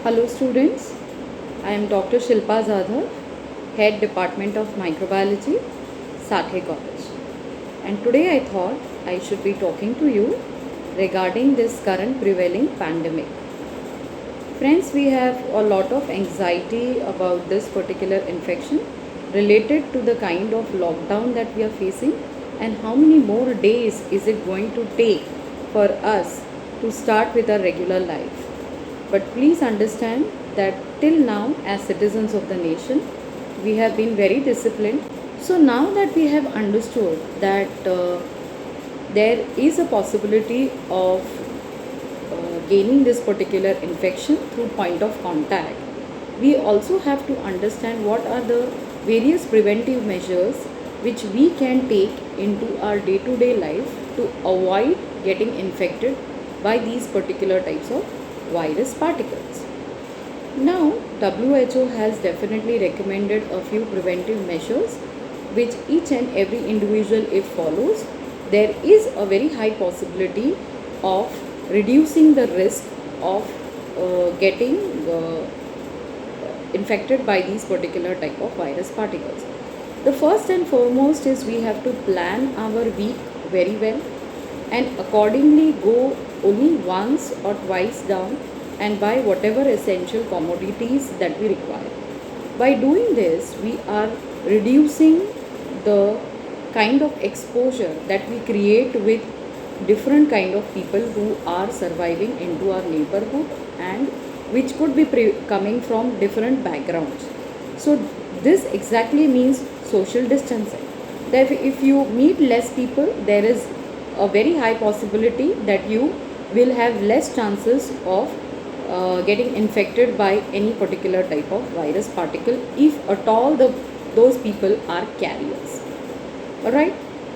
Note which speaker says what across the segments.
Speaker 1: Hello students, I am Dr. Shilpa Zadhav, Head Department of Microbiology, Sathe College. And today I thought I should be talking to you regarding this current prevailing pandemic. Friends, we have a lot of anxiety about this particular infection related to the kind of lockdown that we are facing and how many more days is it going to take for us to start with our regular life. But please understand that till now, as citizens of the nation, we have been very disciplined. So now that we have understood that there is a possibility of gaining this particular infection through point of contact, we also have to understand what are the various preventive measures which we can take into our day to day life to avoid getting infected by these particular types of virus particles. Now, WHO has definitely recommended a few preventive measures which each and every individual, if follows, there is a very high possibility of reducing the risk of getting infected by these particular type of virus particles. The first and foremost is we have to plan our week very well and accordingly go only once or twice down and buy whatever essential commodities that we require. By doing this, we are reducing the kind of exposure that we create with different kind of people who are surviving into our neighborhood and which could be coming from different backgrounds. So this exactly means social distancing. That if you meet less people, there is a very high possibility that you will have less chances of getting infected by any particular type of virus particle if at all those people are carriers. Alright,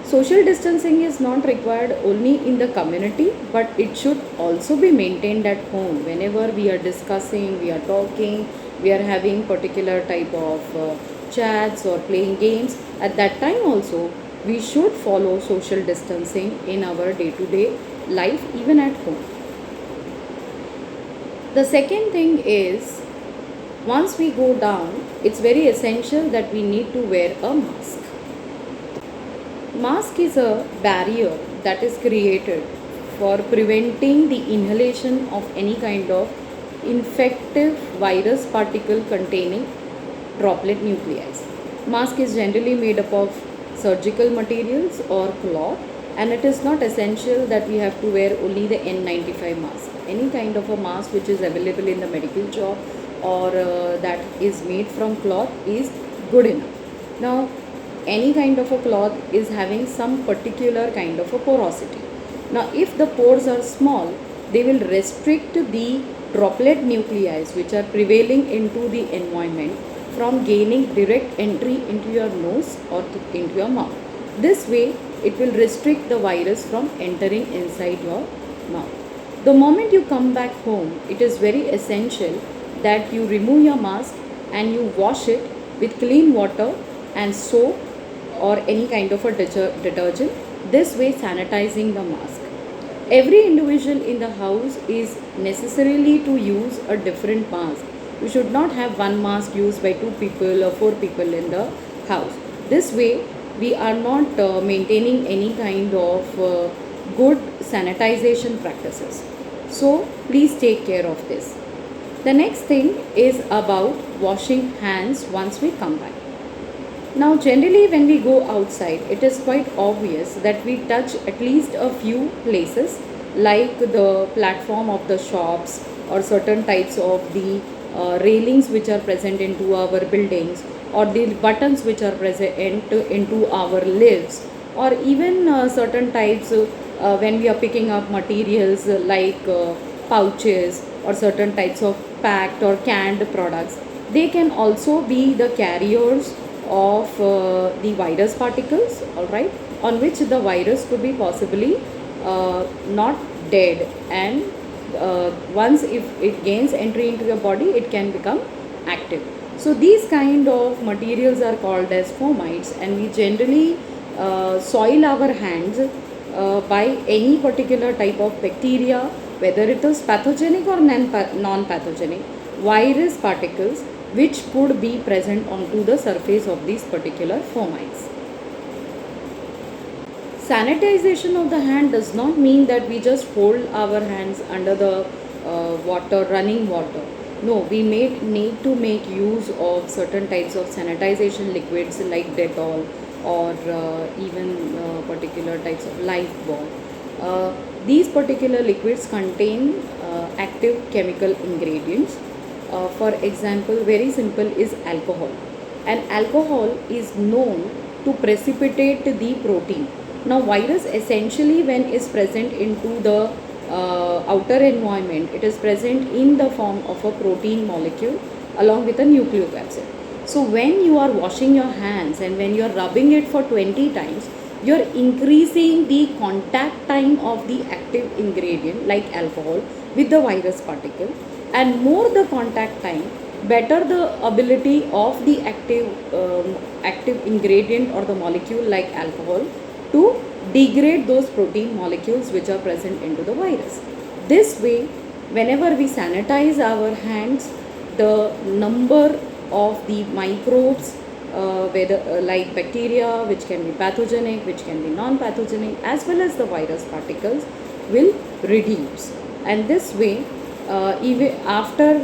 Speaker 1: social distancing is not required only in the community, but it should also be maintained at home. Whenever we are discussing, we are talking, we are having particular type of chats or playing games, at that time also we should follow social distancing in our day to day life, even at home. The second thing is, once we go down, it's very essential that we need to wear a mask. Mask is a barrier that is created for preventing the inhalation of any kind of infective virus particle containing droplet nuclei. Mask is generally made up of surgical materials or cloth, and it is not essential that we have to wear only the N95 mask. Any kind of a mask which is available in the medical shop or that is made from cloth is good enough. Now, any kind of a cloth is having some particular kind of a porosity. Now, if the pores are small, they will restrict the droplet nuclei which are prevailing into the environment from gaining direct entry into your nose or into your mouth. This way, it will restrict the virus from entering inside your mouth. The moment you come back home, it is very essential that you remove your mask and you wash it with clean water and soap or any kind of a detergent, this way sanitizing the mask. Every individual in the house is necessarily to use a different mask. You should not have one mask used by 2 people or 4 people in the house. This way we are not maintaining any kind of good sanitization practices. So please take care of this. The next thing is about washing hands once we come back. Now, generally, when we go outside, it is quite obvious that we touch at least a few places like the platform of the shops or certain types of the railings which are present into our buildings or the buttons which are present into our lifts or even certain types when we are picking up materials like pouches or certain types of packed or canned products. They can also be the carriers of the virus particles, alright, on which the virus could be possibly not dead, and once if it gains entry into your body, it can become active. So these kind of materials are called as fomites, and we generally soil our hands by any particular type of bacteria, whether it is pathogenic or non-pathogenic. virus particles which could be present onto the surface of these particular fomites. Sanitization of the hand does not mean that we just hold our hands under the water, running water. No, we need to make use of certain types of sanitization liquids like Dettol or even particular types of Lifebuoy. These particular liquids contain active chemical ingredients. For example, very simple is alcohol. And alcohol is known to precipitate the protein. Now, virus essentially, when is present into the outer environment, it is present in the form of a protein molecule along with a nucleic acid. So, when you are washing your hands and when you are rubbing it for 20 times, you are increasing the contact time of the active ingredient like alcohol with the virus particle, and more the contact time, better the ability of the active ingredient or the molecule like alcohol to degrade those protein molecules which are present into the virus. This way, whenever we sanitize our hands, the number of the microbes, whether like bacteria which can be pathogenic, which can be non-pathogenic, as well as the virus particles will reduce. And this way, even after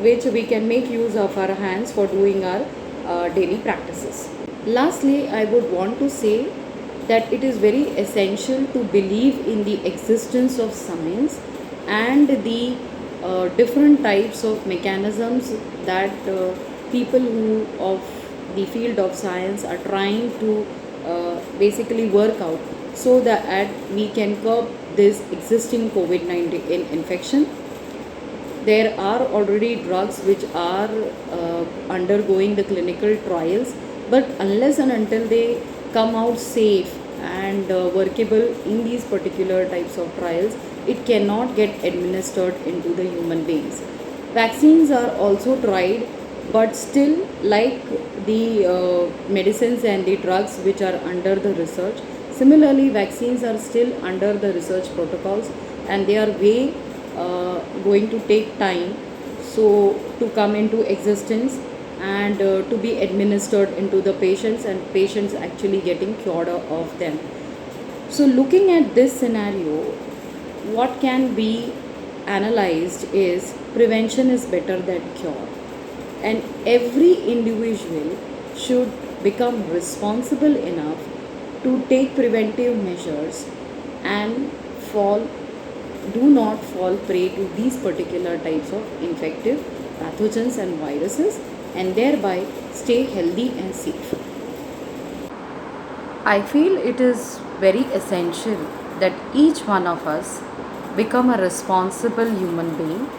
Speaker 1: which we can make use of our hands for doing our daily practices. Lastly, I would want to say that it is very essential to believe in the existence of science and the different types of mechanisms that people who of the field of science are trying to basically work out so that we can curb this existing COVID-19 infection. There are already drugs which are undergoing the clinical trials, but unless and until they come out safe and workable in these particular types of trials, it cannot get administered into the human beings. Vaccines are also tried, but still, like the medicines and the drugs which are under the research, similarly vaccines are still under the research protocols, and they are way going to take time so to come into existence and to be administered into the patients, and patients actually getting cured of them. So looking at this scenario, what can be analyzed is prevention is better than cure, and every individual should become responsible enough to take preventive measures and do not fall prey to these particular types of infective pathogens and viruses, and thereby stay healthy and safe. I feel it is very essential that each one of us become a responsible human being,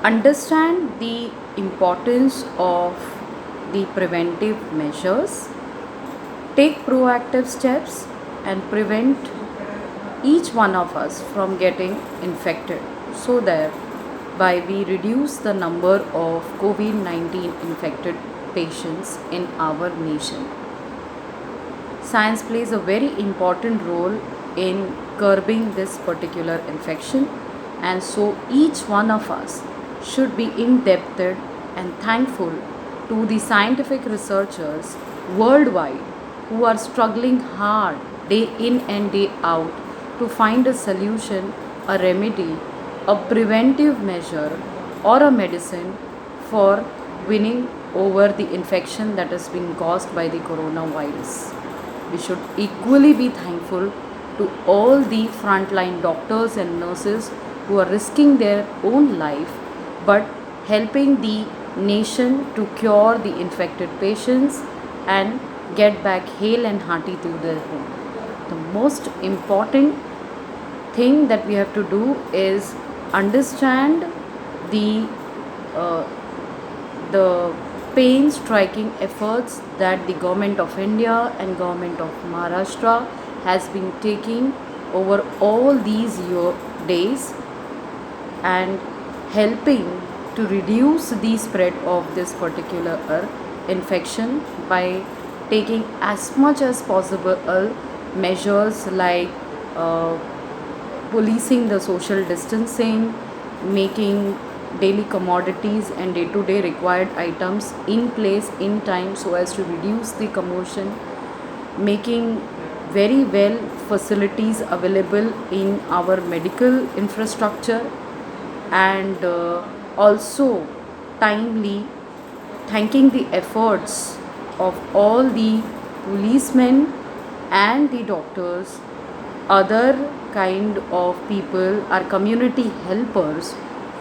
Speaker 1: understand the importance of the preventive measures, take proactive steps, and prevent each one of us from getting infected, so that by we reduce the number of COVID-19 infected patients in our nation. Science plays a very important role in curbing this particular infection, and so each one of us should be indebted and thankful to the scientific researchers worldwide who are struggling hard day in and day out to find a solution, a remedy, a preventive measure, or a medicine for winning over the infection that has been caused by the coronavirus. We should equally be thankful to all the frontline doctors and nurses who are risking their own life but helping the nation to cure the infected patients and get back hale and hearty to their home. The most important thing that we have to do is understand the uh, the pain-striking efforts that the government of India and government of Maharashtra has been taking over all these days and helping to reduce the spread of this particular infection by taking as much as possible measures like policing the social distancing, making daily commodities and day-to-day required items in place in time so as to reduce the commotion, making very well facilities available in our medical infrastructure, and also timely thanking the efforts of all the policemen and the doctors, other kind of people, our community helpers,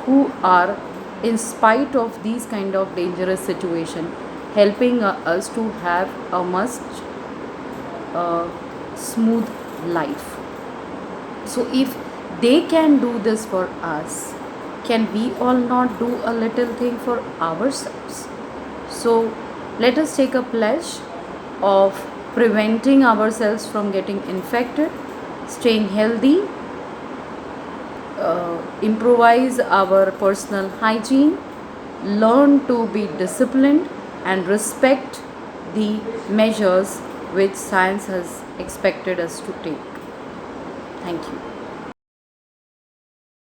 Speaker 1: who are, in spite of these kind of dangerous situation, helping us to have a much uh, smooth life. So if they can do this for us, can we all not do a little thing for ourselves? So let us take a pledge of preventing ourselves from getting infected, staying healthy, improvise our personal hygiene, learn to be disciplined, and respect the measures which science has expected us to take. Thank you.